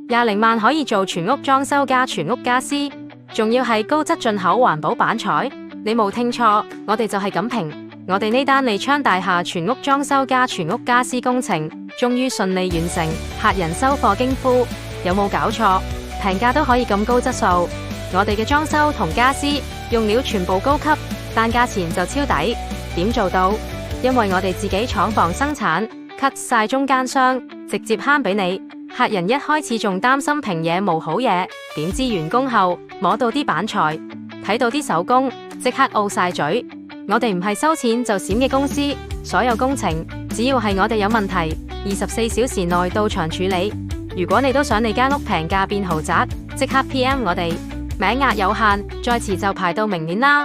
20萬可以做全屋裝修加全屋家私，仲要係高質進口環保板材。你冇聽錯，我哋就係咁評。我哋呢單利昌大廈全屋裝修加全屋家私工程，終於順利完成，客人收貨驚呼，有冇搞錯？平價都可以咁高質素。我哋嘅裝修同家私用料全部高級，但價錢就超抵。點做到？因為我哋自己廠房生產，cut 晒中間商，直接慳俾你。客人一開始仲擔心平嘢冇好嘢，點知完工後摸到啲板材，睇到啲手工，即刻 O 晒嘴。我哋唔係收錢就閃嘅公司，所有工程只要係我哋有問題，24小時內到場處理。如果你都想你間屋平價變豪宅，即刻 PM 我哋，名額有限，再遲就排到明年啦。